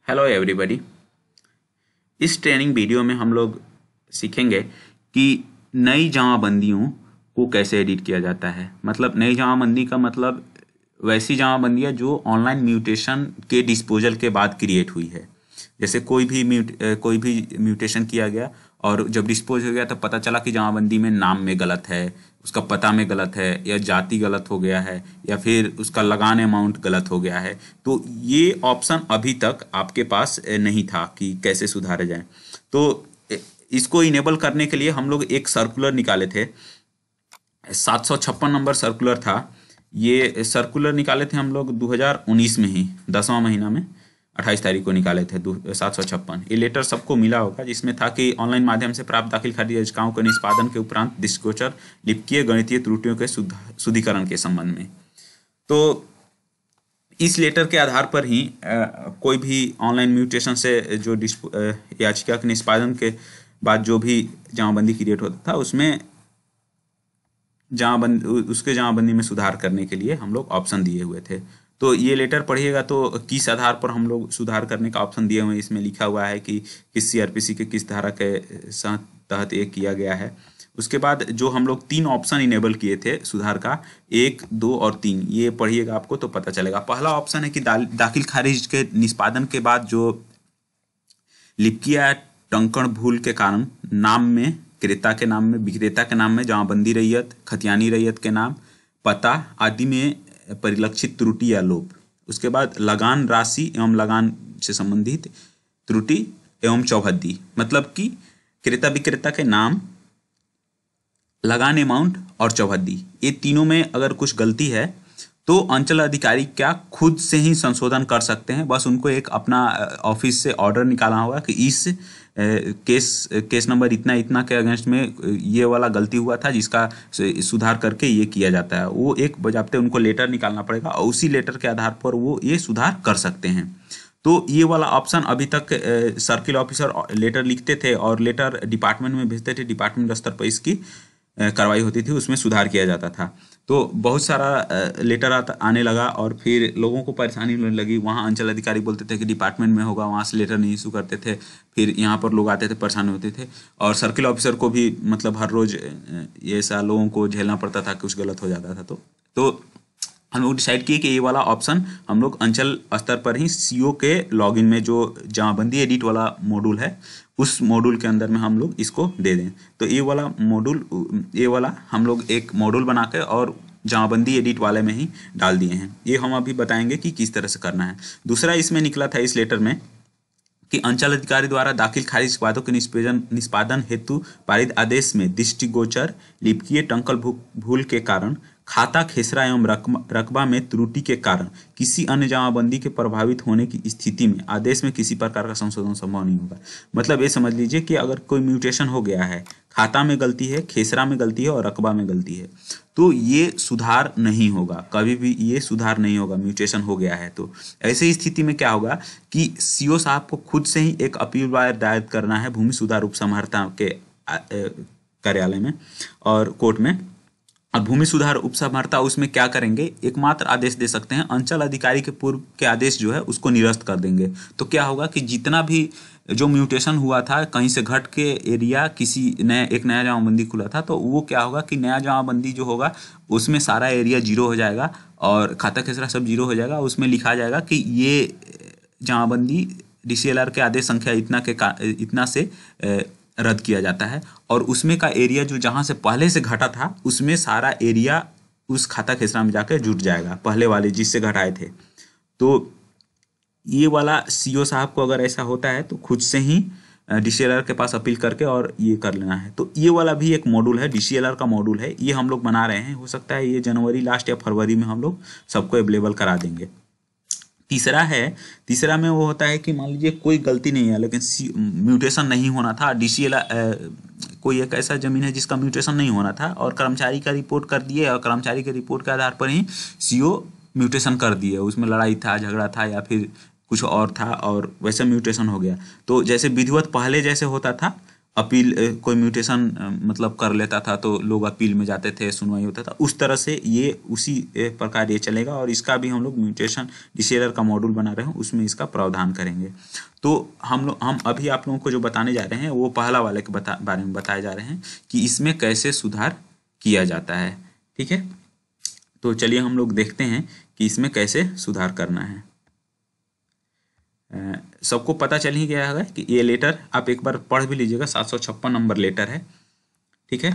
Hello everybody. इस training video में हम लोग सीखेंगे कि नई जमाबंदियों को कैसे एडिट किया जाता है। मतलब नई जमाबंदी का मतलब वैसी जमाबंदी है जो ऑनलाइन म्यूटेशन के डिस्पोजल के बाद क्रिएट हुई है। जैसे कोई भी म्यूटेशन किया गया और जब डिस्पोज हो गया तो पता चला कि जमाबंदी में नाम में गलत है, उसका पता में गलत है, या जाति गलत हो गया है, या फिर उसका लगान अमाउंट गलत हो गया है। तो ये ऑप्शन अभी तक आपके पास नहीं था कि कैसे सुधारे जाए। तो इसको इनेबल करने के लिए हम लोग एक सर्कुलर निकाले थे। 756 नंबर सर्कुलर था। ये सर्कुलर निकाले थे हम लोग 2019 में ही 10वां महीना में 28 तारीख को निकाले थे 756। ये लेटर सबको मिला होगा, जिसमें था कि ऑनलाइन माध्यम से प्राप्त दाखिल खारिज याचिकाओं के निष्पादन के उपरांत दृष्टिगोचर लिपिकीय गणितीय त्रुटियों के शुद्धिकरण के संबंध में। तो इस लेटर के आधार पर ही कोई भी ऑनलाइन म्यूटेशन से जो याचिका के निष्पादन के बाद जो भी जमाबंदी क्रिएट होता था उसमें उसके जमाबंदी में सुधार करने के लिए हम लोग ऑप्शन दिए हुए थे। तो ये लेटर पढ़िएगा तो किस आधार पर हम लोग सुधार करने का ऑप्शन दिए हुए हैं, इसमें लिखा हुआ है कि किस सीआरपीसी के किस धारा के तहत ये किया गया है। उसके बाद जो हम लोग 3 ऑप्शन इनेबल किए थे सुधार का, 1, 2 और 3, ये पढ़िएगा आपको तो पता चलेगा। पहला ऑप्शन है कि दाखिल खारिज के निष्पादन के बाद जो लिपिकीय टंकण भूल के कारण नाम में, क्रेता के नाम में, विक्रेता के नाम में, जमाबंदी रैयत, खतियानी रैयत के नाम, पता आदि में परिलक्षित त्रुटि या लोप। उसके बाद लगान राशि एवं लगान से संबंधित त्रुटि एवं चौहद्दी, मतलब कि क्रेता विक्रेता के नाम, लगान अमाउंट और चौहद्दी, ये तीनों में अगर कुछ गलती है तो अंचल अधिकारी क्या खुद से ही संशोधन कर सकते हैं। बस उनको एक अपना ऑफिस से ऑर्डर निकालना होगा कि इस केस नंबर इतना इतना के अगेंस्ट में ये वाला गलती हुआ था, जिसका सुधार करके ये किया जाता है। वो एक बजाते उनको लेटर निकालना पड़ेगा और उसी लेटर के आधार पर वो ये सुधार कर सकते हैं। तो ये वाला ऑप्शन अभी तक सर्किल ऑफिसर लेटर लिखते थे और लेटर डिपार्टमेंट में भेजते थे, डिपार्टमेंट स्तर पर इसकी कार्रवाई होती थी, उसमें सुधार किया जाता था। तो बहुत सारा लेटर आने लगा और फिर लोगों को परेशानी होने लगी। वहाँ अंचल अधिकारी बोलते थे कि डिपार्टमेंट में होगा, वहाँ से लेटर नहीं इशू करते थे। फिर यहाँ पर लोग आते थे, परेशान होते थे और सर्किल ऑफिसर को भी मतलब हर रोज़ ये ऐसा लोगों को झेलना पड़ता था, कुछ गलत हो जाता था। तो हम लोग डिसाइड किए कि ये वाला ऑप्शन हम लोग अंचल स्तर पर ही सीओ के लॉगिन में जो जमाबंदी एडिट वाला मॉड्यूल है उस मॉड्यूल के अंदर में हम लोग इसको दे दें। तो ये वाला हम लोग एक मॉड्यूल बना के और जमाबंदी एडिट वाले में ही डाल दिए हैं। ये हम अभी बताएंगे कि किस तरह से करना है। दूसरा इसमें निकला था इस लेटर में कि अंचल अधिकारी द्वारा दाखिल खारिज वादों के निष्पादन हेतु पारित आदेश में दृष्टिगोचर लिपिकीय टंकल भूल के कारण, खाता खेसरा एवं रकबा में त्रुटि के कारण किसी अन्य जमाबंदी के प्रभावित होने की स्थिति में आदेश में किसी प्रकार का संशोधन संभव नहीं होगा। मतलब ये समझ लीजिए कि अगर कोई म्यूटेशन हो गया है, खाता में गलती है, खेसरा में गलती है और रकबा में गलती है, तो ये सुधार नहीं होगा, कभी भी ये सुधार नहीं होगा। म्यूटेशन हो गया है तो ऐसी स्थिति में क्या होगा कि सीओ साहब को खुद से ही एक अपील दायर करना है भूमि सुधार उपसमहर्ता के कार्यालय में और कोर्ट में। और भूमि सुधार उपसमहर्ता उसमें क्या करेंगे, एकमात्र आदेश दे सकते हैं, अंचल अधिकारी के पूर्व के आदेश जो है उसको निरस्त कर देंगे। तो क्या होगा कि जितना भी जो म्यूटेशन हुआ था कहीं से घट के एरिया किसी एक नया जमाबंदी खुला था, तो वो क्या होगा कि नया जमाबंदी जो होगा उसमें सारा एरिया 0 हो जाएगा और खाता खेसरा सब 0 हो जाएगा। उसमें लिखा जाएगा कि ये जमाबंदी DCLR के आदेश संख्या इतना से रद्द किया जाता है और उसमें का एरिया जो जहाँ से पहले से घटा था उसमें सारा एरिया उस खाता खेसरा में जाकर जुट जाएगा, पहले वाले जिससे घटाए थे। तो ये वाला सीओ साहब को अगर ऐसा होता है तो खुद से ही DCLR के पास अपील करके और ये कर लेना है। तो ये वाला भी एक मॉड्यूल है, DCLR का मॉड्यूल है, ये हम लोग बना रहे हैं। हो सकता है ये जनवरी लास्ट या फरवरी में हम लोग सबको अवेलेबल करा देंगे। तीसरा में वो होता है कि मान लीजिए कोई गलती नहीं है लेकिन म्यूटेशन नहीं होना था, DCLR कोई एक ऐसा जमीन है जिसका म्यूटेशन नहीं होना था और कर्मचारी का रिपोर्ट कर दिए और कर्मचारी के रिपोर्ट के आधार पर ही सीओ म्यूटेशन कर दिए। उसमें लड़ाई था, झगड़ा था या फिर कुछ और था और वैसे म्यूटेशन हो गया। तो जैसे विधिवत पहले जैसे होता था अपील कोई म्यूटेशन मतलब कर लेता था तो लोग अपील में जाते थे, सुनवाई होता था, उस तरह से ये उसी प्रकार ये चलेगा। और इसका भी हम लोग म्यूटेशन डिसेलर का मॉड्यूल बना रहे हैं, उसमें इसका प्रावधान करेंगे। तो हम अभी आप लोगों को जो बताने जा रहे हैं वो पहला वाले के बारे में बताए जा रहे हैं कि इसमें कैसे सुधार किया जाता है। ठीक है, तो चलिए हम लोग देखते हैं कि इसमें कैसे सुधार करना है। सबको पता चल ही गया होगा कि ये लेटर आप एक बार पढ़ भी लीजिएगा, 756 नंबर लेटर है। ठीक है,